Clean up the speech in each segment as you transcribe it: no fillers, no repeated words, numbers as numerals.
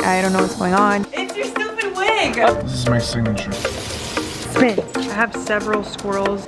I don't know what's going on. It's your stupid wig! This is my signature. Spin. I have several squirrels.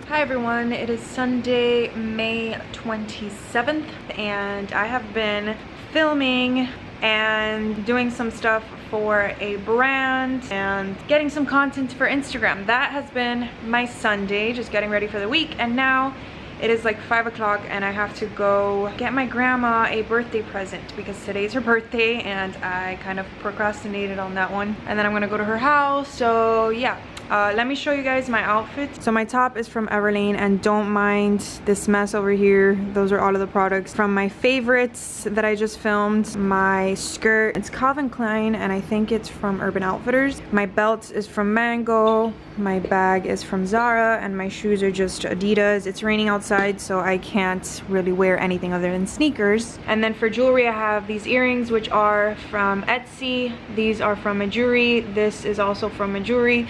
Hi everyone, it is Sunday, May 27th, and I have been filming and doing some stuff for a brand and getting some content for Instagram. That has been my Sunday, just getting ready for the week, and now it is like 5 o'clock and I have to go get my grandma a birthday present because today's her birthday and I kind of procrastinated on that one. And then I'm gonna go to her house, so yeah. Let me show you guys my outfit. So my top is from Everlane, and don't mind this mess over here. Those are all of the products from my favorites that I just filmed. My skirt, it's Calvin Klein, and I think it's from Urban Outfitters. My belt is from Mango. My bag is from Zara, and my shoes are just Adidas. It's raining outside, so I can't really wear anything other than sneakers. And then for jewelry, I have these earrings, which are from Etsy. These are from Gemary. This is also from Gemary.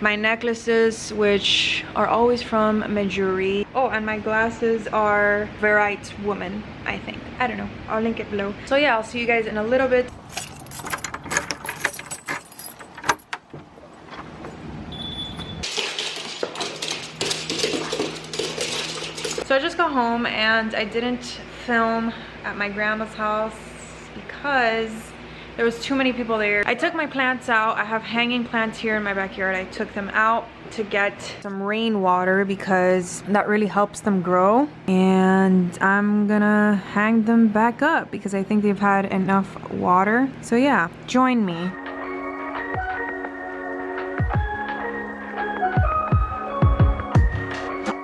My necklaces, which are always from Gemary. Oh, and my glasses are Verite Woman, I think. I don't know. I'll link it below. So yeah, I'll see you guys in a little bit. So I just got home and I didn't film at my grandma's house because there was too many people there. I took my plants out. I have hanging plants here in my backyard. I took them out to get some rainwater because that really helps them grow. And I'm gonna hang them back up because I think they've had enough water. So yeah, join me.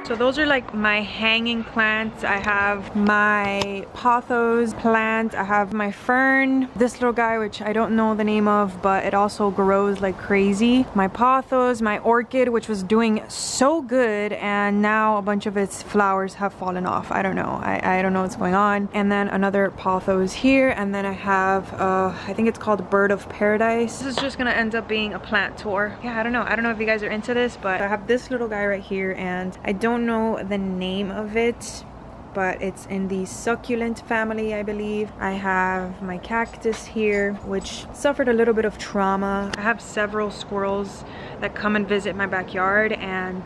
So those are like my hanging plants. I have my pothos plant. I have my fern. This little guy, which I don't know the name of, but it also grows like crazy. My pothos, my orchid, which was doing so good, and now a bunch of its flowers have fallen off. I don't know. I don't know what's going on. And then another pothos here. And then I have, I think it's called Bird of Paradise. This is just gonna end up being a plant tour. Yeah, I don't know. I don't know if you guys are into this, but I have this little guy right here, and I don't know the name of it, but it's in the succulent family, I believe. I have my cactus here, which suffered a little bit of trauma. I have several squirrels that come and visit my backyard, and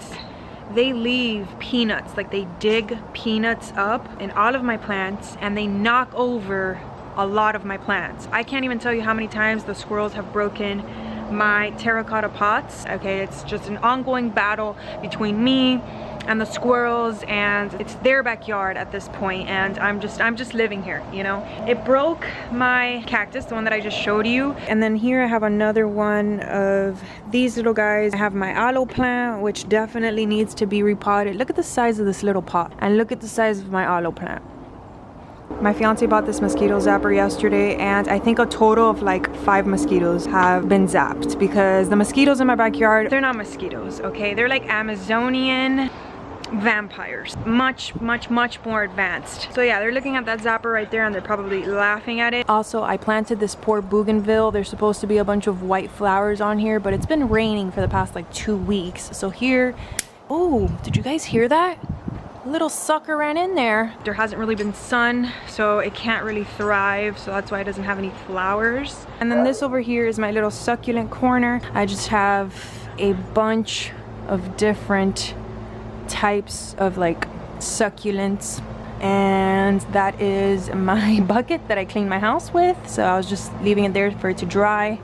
they leave peanuts, like they dig peanuts up in all of my plants, and they knock over a lot of my plants. I can't even tell you how many times the squirrels have broken my terracotta pots. Okay, it's just an ongoing battle between me and the squirrels, and it's their backyard at this point, and I'm just living here, you know. It broke my cactus, the one that I just showed you. And then here I have another one of these little guys. I have my aloe plant, which definitely needs to be repotted. Look at the size of this little pot, and look at the size of my aloe plant. My fiance bought this mosquito zapper yesterday, and I think a total of like 5 mosquitoes have been zapped because the mosquitoes in my backyard, they're not mosquitoes, okay? They're like Amazonian vampires, much more advanced. So yeah, they're looking at that zapper right there and they're probably laughing at it. Also, I planted this poor bougainville. There's supposed to be a bunch of white flowers on here, but it's been raining for the past like 2 weeks. So here, oh, did you guys hear that? Little sucker ran in there. There hasn't really been sun, so it can't really thrive, so that's why it doesn't have any flowers. And then this over here is my little succulent corner. I just have a bunch of different types of like succulents, and that is my bucket that I clean my house with, so I was just leaving it there for it to dry.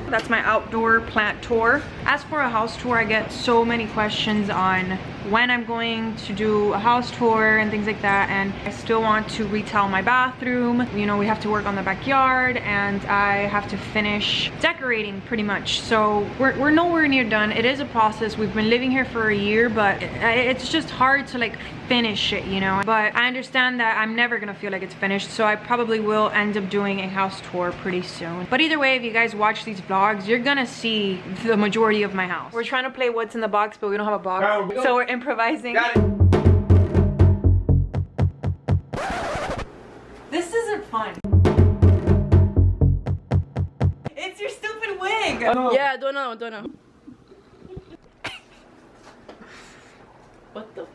That's my outdoor plant tour. As for a house tour, I get so many questions on when I'm going to do a house tour and things like that, and I still want to retile my bathroom. You know, we have to work on the backyard, and I have to finish decorating pretty much. So we're nowhere near done. It is a process. We've been living here for a year, but it's just hard to like finish it, you know. But I understand that I'm never gonna feel like it's finished, so I probably will end up doing a house tour pretty soon. But either way, if you guys watch these vlogs, you're gonna see the majority of my house. We're trying to play what's in the box, but we don't have a box, so we're improvising. Got it. This isn't fun. It's your stupid wig. Oh. Yeah, do another one, do another one. What the?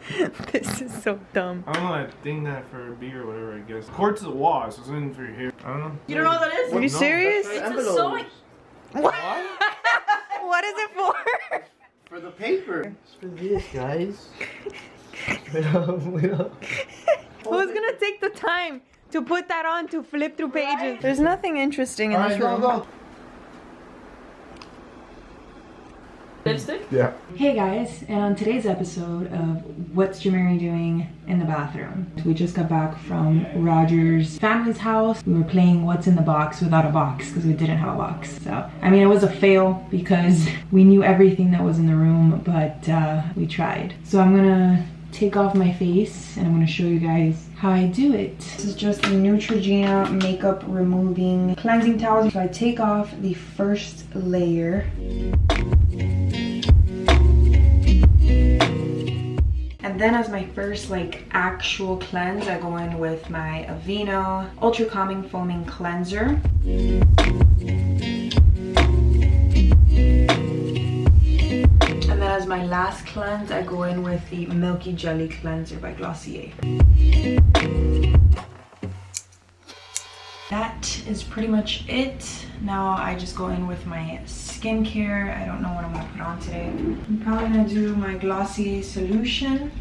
This is so dumb. I don't know, that thing that for beer or whatever, I guess. Quartz of wash, so something for your hair. I don't know. You don't know what that is? Are you serious? It's a sewing. What? What is it for? For the paper. It's for this, guys. Wait up, wait up. Who's gonna take the time to put that on to flip through pages? There's nothing interesting in this room. Go. Lipstick? Yeah. Hey guys, and on today's episode of What's Gemary Doing in the Bathroom, we just got back from Roger's family's house. We were playing What's in the Box without a box because we didn't have a box. So, I mean, it was a fail because we knew everything that was in the room, but we tried. So I'm gonna take off my face and I'm gonna show you guys how I do it. This is just a Neutrogena makeup removing cleansing towel. So I take off the first layer. And then as my first like actual cleanse, I go in with my Aveeno Ultra Calming Foaming Cleanser. And then as my last cleanse, I go in with the Milky Jelly Cleanser by Glossier. That is pretty much it. Now I just go in with my skincare. I don't know what I'm gonna put on today. I'm probably gonna do my Glossier solution.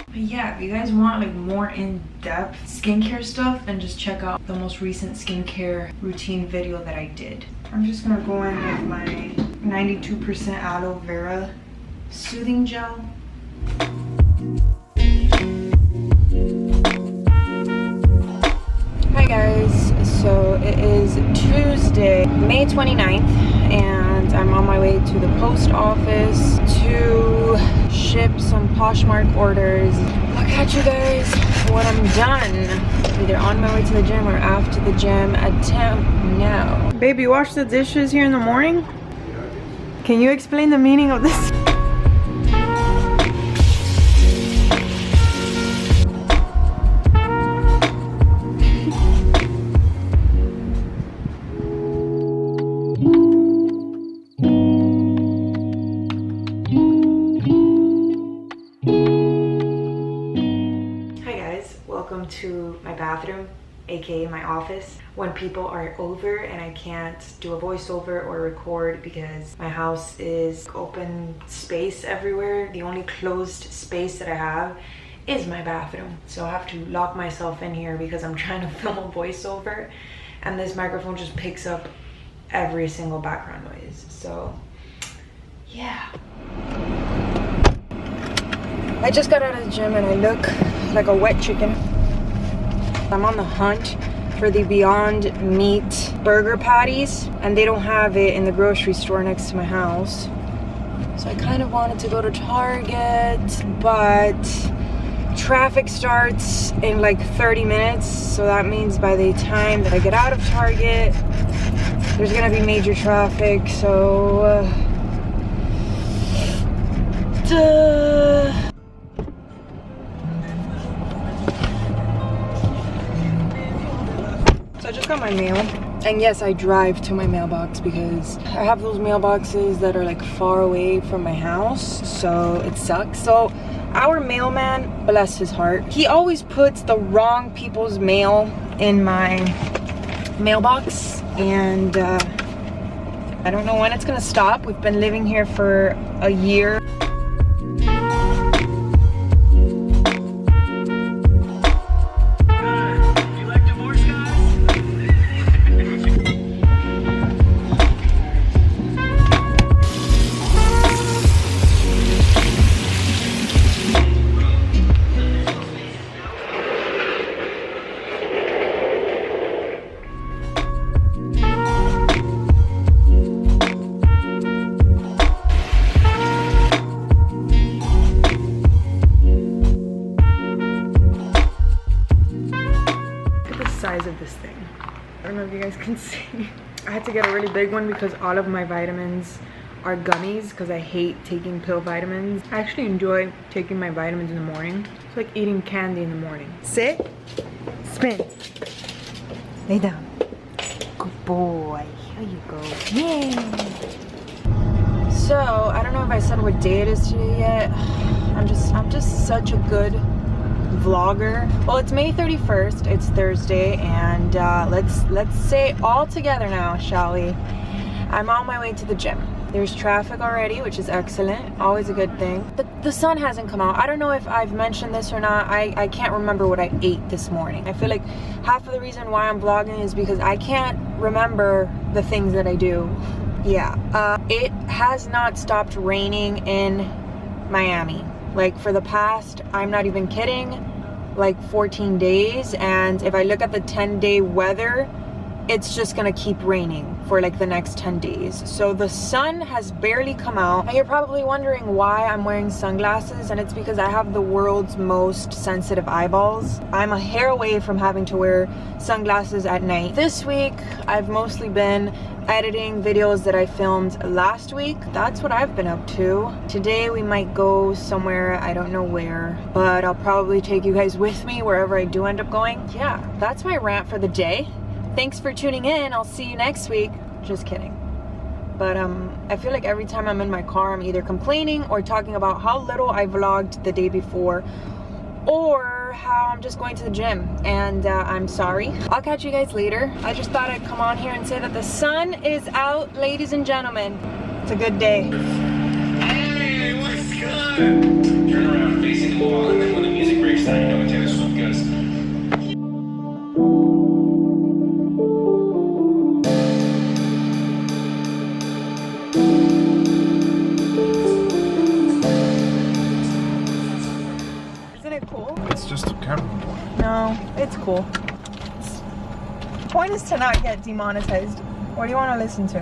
But yeah, if you guys want like more in-depth skincare stuff, then just check out the most recent skincare routine video that I did. I'm just gonna go in with my 92% aloe vera soothing gel. Hi guys, so it is Tuesday, May 29th, and I'm on my way to the post office to ship some Poshmark orders. I'll catch you guys when I'm done, either on my way to the gym or after the gym. Attempt now. Baby, you wash the dishes here in the morning? Can you explain the meaning of this? To my bathroom, aka my office, when people are over and I can't do a voiceover or record because my house is open space everywhere. The only closed space that I have is my bathroom, so I have to lock myself in here because I'm trying to film a voiceover and this microphone just picks up every single background noise. So yeah, I just got out of the gym and I look like a wet chicken. I'm on the hunt for the Beyond Meat burger patties, and they don't have it in the grocery store next to my house. So I kind of wanted to go to Target, but traffic starts in like 30 minutes. So that means by the time that I get out of Target, there's gonna be major traffic. So, I just got my mail, and yes, I drive to my mailbox because I have those mailboxes that are like far away from my house, so it sucks. So our mailman, bless his heart, he always puts the wrong people's mail in my mailbox, and I don't know when it's gonna stop. We've been living here for a year. Size of this thing. I don't know if you guys can see. I had to get a really big one because all of my vitamins are gummies because I hate taking pill vitamins. I actually enjoy taking my vitamins in the morning. It's like eating candy in the morning. Sit, spin, lay down. Good boy. Here you go. Yay. So I don't know if I said what day it is today yet. I'm just such a good vlogger. Well, it's May 31st. It's Thursday, and let's say all together now, shall we? I'm on my way to the gym. There's traffic already, which is excellent. Always a good thing. The sun hasn't come out. I don't know if I've mentioned this or not. I can't remember what I ate this morning. I feel like half of the reason why I'm vlogging is because I can't remember the things that I do. Yeah. It has not stopped raining in Miami. Like for the past, I'm not even kidding, like 14 days. And if I look at the 10-day weather, it's just gonna keep raining for like the next 10 days. So the sun has barely come out. And you're probably wondering why I'm wearing sunglasses, and it's because I have the world's most sensitive eyeballs. I'm a hair away from having to wear sunglasses at night. This week, I've mostly been editing videos that I filmed last week. That's what I've been up to. Today we might go somewhere, I don't know where, but I'll probably take you guys with me wherever I do end up going. Yeah, that's my rant for the day. Thanks for tuning in. I'll see you next week. Just kidding. But I feel like every time I'm in my car, I'm either complaining or talking about how little I vlogged the day before, or how I'm just going to the gym, and I'm sorry. I'll catch you guys later. I just thought I'd come on here and say that the sun is out, ladies and gentlemen. It's a good day. Hey, what's good? Turn around, facing the wall, and then when the music breaks down, you know what Taylor Swift goes. It's just a camera. No, it's cool. The point is to not get demonetized. What do you want to listen to?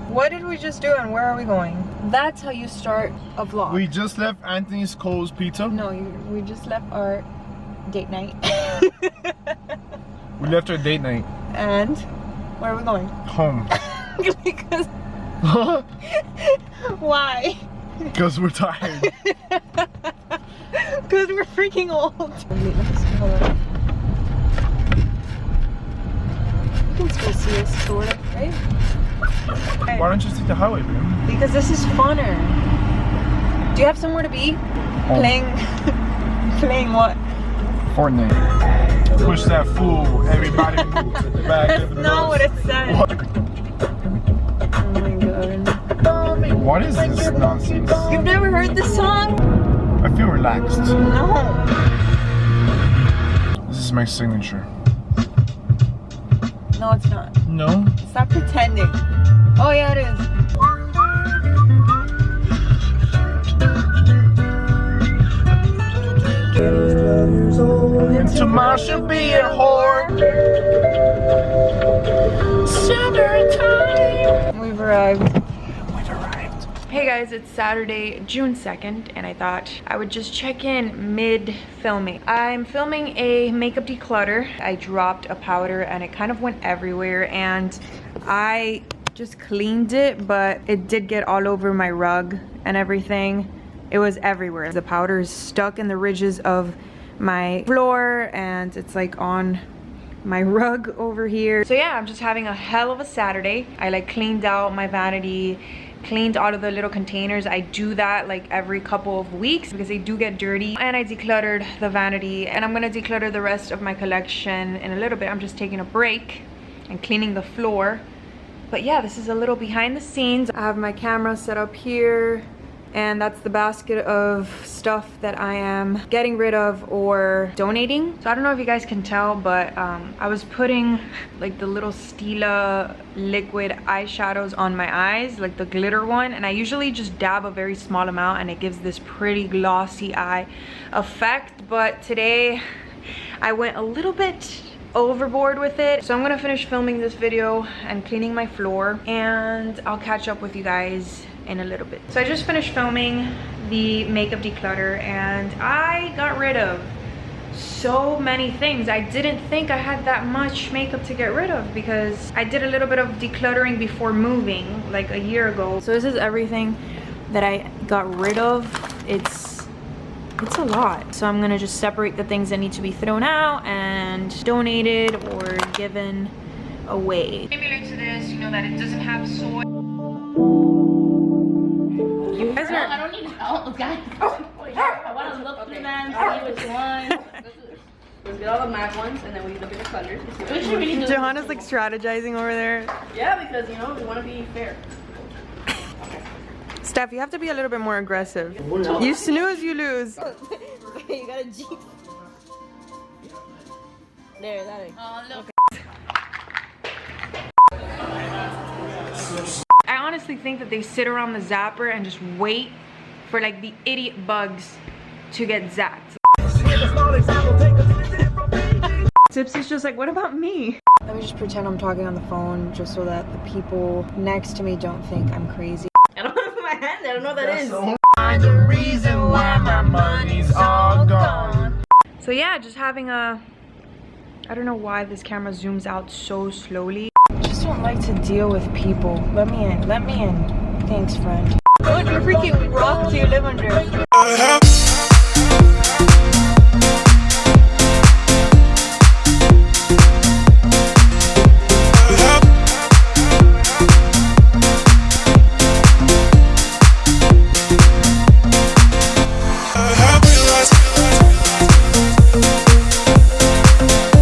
What did we just do and where are we going? That's how you start a vlog. We just left Anthony's Cole's Pizza. No, we just left our date night. We left our date night. And where are we going? Home. Because why? Because we're tired. Because we're freaking old. Wait, let me see. Hold on. You can still see us, sort of, right? Why don't you just take the highway, man? Because this is funner. Do you have somewhere to be? Oh. Playing what? Fortnite. Push that fool. Everybody move to the back. That's not what it said. What? Oh my god. What is this nonsense? You've never heard this song? I feel relaxed. No. This is my signature. No, it's not. No? Stop pretending. Oh yeah, it is. And tomorrow she'll be a whore. Summertime. We've arrived. Hey guys, it's Saturday, June 2nd, and I thought I would just check in mid-filming. I'm filming a makeup declutter. I dropped a powder and it kind of went everywhere, and I just cleaned it, but it did get all over my rug and everything. It was everywhere. The powder is stuck in the ridges of my floor, and it's like on my rug over here. So yeah, I'm just having a hell of a Saturday. I like cleaned out my vanity, cleaned all of the little containers. I do that like every couple of weeks because they do get dirty. And I decluttered the vanity, and I'm gonna declutter the rest of my collection in a little bit. I'm just taking a break and cleaning the floor. But yeah, this is a little behind the scenes. I have my camera set up here, and that's the basket of stuff that I am getting rid of or donating. So I don't know if you guys can tell, but I was putting like the little Stila liquid eyeshadows on my eyes, like the glitter one, and I usually just dab a very small amount and it gives this pretty glossy eye effect. But today I went a little bit overboard with it. So I'm gonna finish filming this video and cleaning my floor, and I'll catch up with you guys in a little bit. So I just finished filming the makeup declutter, and I got rid of so many things. I didn't think I had that much makeup to get rid of because I did a little bit of decluttering before moving like a year ago. So this is everything that I got rid of. It's a lot. So I'm gonna just separate the things that need to be thrown out and donated or given away. Similar to this, you know that it doesn't have soy. You guys I are... don't need guys. I want to look through them, see which one. Let's get all the matte ones and then we look at the colors. We should really do Johanna's like strategizing over there. Yeah, because you know we want to be fair. Steph, you have to be a little bit more aggressive. You snooze, you lose. You got a G. There, that is. Oh, look. I honestly think that they sit around the zapper and just wait for like the idiot bugs to get zapped. Tips is just like, what about me? Let me just pretend I'm talking on the phone just so that the people next to me don't think I'm crazy. I don't want to put my hand there. I don't know what that is. The reason why my money's all gone. So yeah, just having a... I don't know why this camera zooms out so slowly. I just don't like to deal with people. Let me in, let me in. Thanks, friend. What freaking rock do you live under?